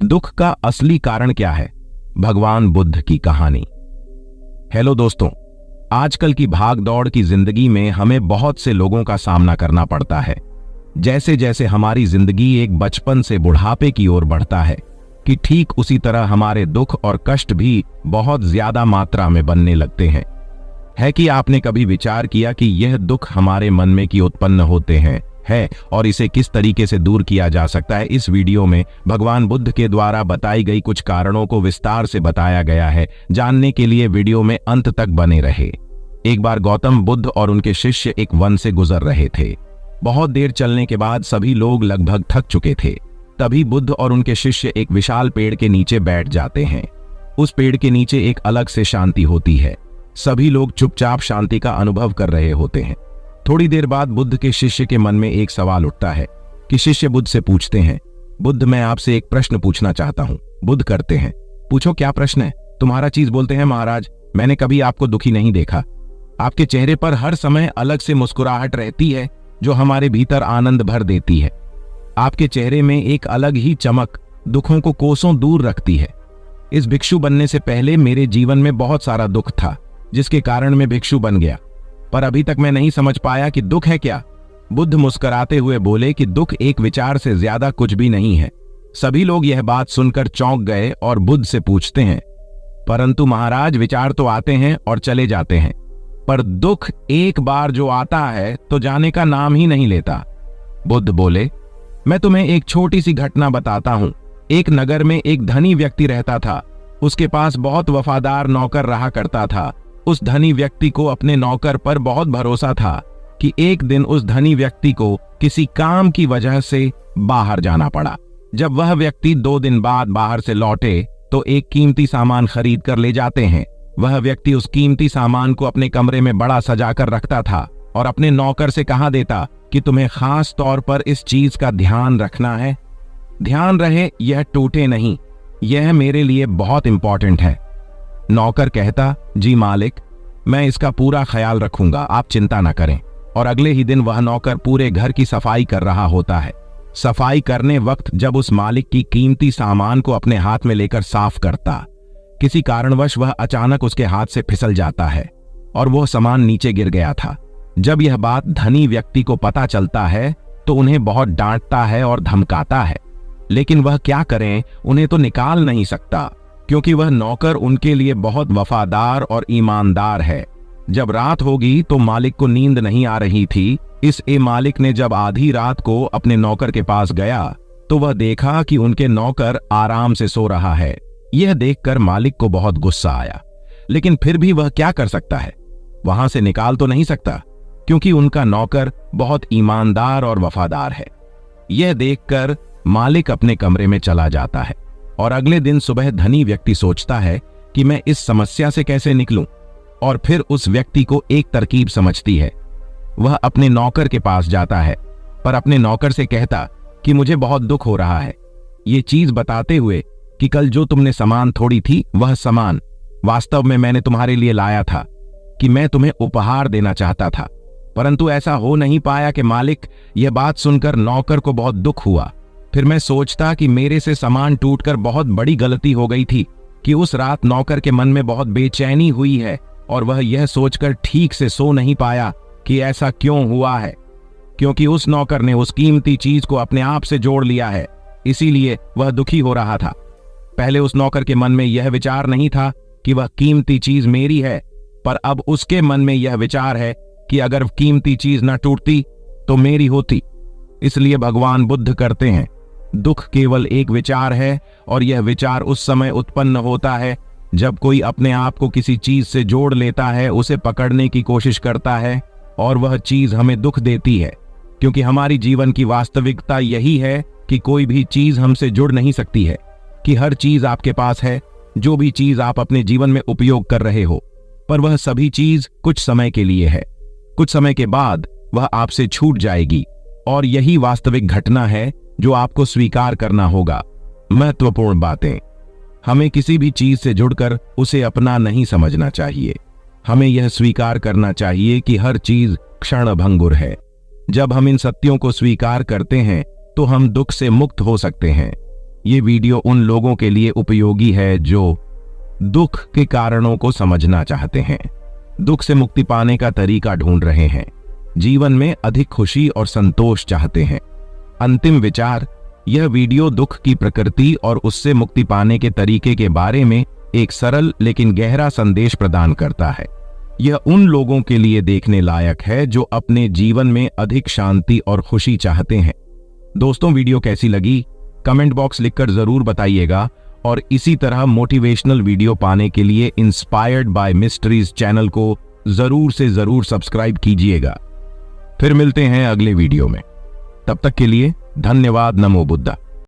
दुख का असली कारण क्या है? भगवान बुद्ध की कहानी। हेलो दोस्तों, आजकल की भागदौड़ की जिंदगी में हमें बहुत से लोगों का सामना करना पड़ता है। जैसे जैसे हमारी जिंदगी एक बचपन से बुढ़ापे की ओर बढ़ता है कि ठीक उसी तरह हमारे दुख और कष्ट भी बहुत ज्यादा मात्रा में बनने लगते हैं। है कि आपने कभी विचार किया कि यह दुख हमारे मन में क्यों उत्पन्न होते हैं और इसे किस तरीके से दूर किया जा सकता है? इस वीडियो में भगवान बुद्ध के द्वारा बताई गई कुछ कारणों को विस्तार से बताया गया है। जानने के लिए वीडियो में अंत तक बने रहे। एक बार गौतम बुद्ध और उनके शिष्य एक वन से गुजर रहे थे। बहुत देर चलने के बाद सभी लोग लगभग थक चुके थे। तभी बुद्ध और उनके शिष्य एक विशाल पेड़ के नीचे बैठ जाते हैं। उस पेड़ के नीचे एक अलग से शांति होती है। सभी लोग चुपचाप शांति का अनुभव कर रहे होते हैं। थोड़ी देर बाद बुद्ध के शिष्य के मन में एक सवाल उठता है कि शिष्य बुद्ध से पूछते हैं, बुद्ध, मैं आपसे एक प्रश्न पूछना चाहता हूं। बुद्ध करते हैं, पूछो क्या प्रश्न है? तुम्हारा चीज बोलते हैं, महाराज, मैंने कभी आपको दुखी नहीं देखा। आपके चेहरे पर हर समय अलग से मुस्कुराहट रहती है जो हमारे भीतर आनंद भर देती है। आपके चेहरे में एक अलग ही चमक दुखों को कोसों दूर रखती है। इस भिक्षु बनने से पहले मेरे जीवन में बहुत सारा दुख था जिसके कारण मैं भिक्षु बन गया, पर अभी तक मैं नहीं समझ पाया कि दुख है क्या। बुद्ध मुस्कुराते हुए बोले कि दुख एक विचार से ज्यादा कुछ भी नहीं है। सभी लोग यह बात सुनकर चौंक गए और बुद्ध से पूछते हैं, परंतु महाराज, विचार तो आते हैं और चले जाते हैं, पर दुख एक बार जो आता है तो जाने का नाम ही नहीं लेता। बुद्ध बोले, मैं तुम्हें एक छोटी सी घटना बताता हूं। एक नगर में एक धनी व्यक्ति रहता था। उसके पास बहुत वफादार नौकर रहा करता था। उस धनी व्यक्ति को अपने नौकर पर बहुत भरोसा था कि एक दिन उस धनी व्यक्ति को किसी काम की वजह से बाहर जाना पड़ा। जब वह व्यक्ति 2 दिन बाद बाहर से लौटे तो एक कीमती सामान खरीद कर ले जाते हैं। वह व्यक्ति उस कीमती सामान को अपने कमरे में बड़ा सजाकर रखता था और अपने नौकर से कहा देता कि तुम्हें खास तौर पर इस चीज का ध्यान रखना है। ध्यान रहे यह टूटे नहीं, यह मेरे लिए बहुत इंपॉर्टेंट है। नौकर कहता, जी मालिक, मैं इसका पूरा ख्याल रखूंगा, आप चिंता न करें। और अगले ही दिन वह नौकर पूरे घर की सफाई कर रहा होता है। सफाई करने वक्त जब उस मालिक की कीमती सामान को अपने हाथ में लेकर साफ करता, किसी कारणवश वह अचानक उसके हाथ से फिसल जाता है और वह सामान नीचे गिर गया था। जब यह बात धनी व्यक्ति को पता चलता है तो उन्हें बहुत डांटता है और धमकाता है, लेकिन वह क्या करें, उन्हें तो निकाल नहीं सकता क्योंकि वह नौकर उनके लिए बहुत वफादार और ईमानदार है। जब रात होगी तो मालिक को नींद नहीं आ रही थी। इस मालिक ने जब आधी रात को अपने नौकर के पास गया तो वह देखा कि उनके नौकर आराम से सो रहा है। यह देखकर मालिक को बहुत गुस्सा आया, लेकिन फिर भी वह क्या कर सकता है, वहां से निकाल तो नहीं सकता क्योंकि उनका नौकर बहुत ईमानदार और वफादार है। यह देखकर मालिक अपने कमरे में चला जाता है और अगले दिन सुबह धनी व्यक्ति सोचता है कि मैं इस समस्या से कैसे निकलूं, और फिर उस व्यक्ति को एक तरकीब समझती है। वह अपने नौकर के पास जाता है, पर अपने नौकर से कहता कि मुझे बहुत दुख हो रहा है, ये चीज बताते हुए कि कल जो तुमने सामान तोड़ी थी वह सामान वास्तव में मैंने तुम्हारे लिए लाया था, कि मैं तुम्हें उपहार देना चाहता था, परंतु ऐसा हो नहीं पाया। कि मालिक, यह बात सुनकर नौकर को बहुत दुख हुआ। फिर मैं सोचता कि मेरे से सामान टूटकर बहुत बड़ी गलती हो गई थी, कि उस रात नौकर के मन में बहुत बेचैनी हुई है और वह यह सोचकर ठीक से सो नहीं पाया कि ऐसा क्यों हुआ है, क्योंकि उस नौकर ने उस कीमती चीज को अपने आप से जोड़ लिया है, इसीलिए वह दुखी हो रहा था। पहले उस नौकर के मन में यह विचार नहीं था कि वह कीमती चीज मेरी है, पर अब उसके मन में यह विचार है कि अगर कीमती चीज न टूटती तो मेरी होती। इसलिए भगवान बुद्ध करते हैं, दुख केवल एक विचार है और यह विचार उस समय उत्पन्न होता है जब कोई अपने आप को किसी चीज से जोड़ लेता है, उसे पकड़ने की कोशिश करता है और वह चीज हमें दुख देती है, क्योंकि हमारी जीवन की वास्तविकता यही है कि कोई भी चीज हमसे जुड़ नहीं सकती है, कि हर चीज आपके पास है, जो भी चीज आप अपने जीवन में उपयोग कर रहे हो, पर वह सभी चीज कुछ समय के लिए है। कुछ समय के बाद वह आपसे छूट जाएगी और यही वास्तविक घटना है जो आपको स्वीकार करना होगा। महत्वपूर्ण बातें, हमें किसी भी चीज से जुड़कर उसे अपना नहीं समझना चाहिए। हमें यह स्वीकार करना चाहिए कि हर चीज क्षणभंगुर है। जब हम इन सत्यों को स्वीकार करते हैं तो हम दुख से मुक्त हो सकते हैं। ये वीडियो उन लोगों के लिए उपयोगी है जो दुख के कारणों को समझना चाहते हैं, दुख से मुक्ति पाने का तरीका ढूंढ रहे हैं, जीवन में अधिक खुशी और संतोष चाहते हैं। अंतिम विचार, यह वीडियो दुख की प्रकृति और उससे मुक्ति पाने के तरीके के बारे में एक सरल लेकिन गहरा संदेश प्रदान करता है। यह उन लोगों के लिए देखने लायक है जो अपने जीवन में अधिक शांति और खुशी चाहते हैं। दोस्तों, वीडियो कैसी लगी कमेंट बॉक्स लिखकर जरूर बताइएगा और इसी तरह मोटिवेशनल वीडियो पाने के लिए इंस्पायर्ड बाय मिस्ट्रीज चैनल को जरूर से जरूर सब्सक्राइब कीजिएगा। फिर मिलते हैं अगले वीडियो में। तब तक के लिए धन्यवाद। नमो बुद्धा।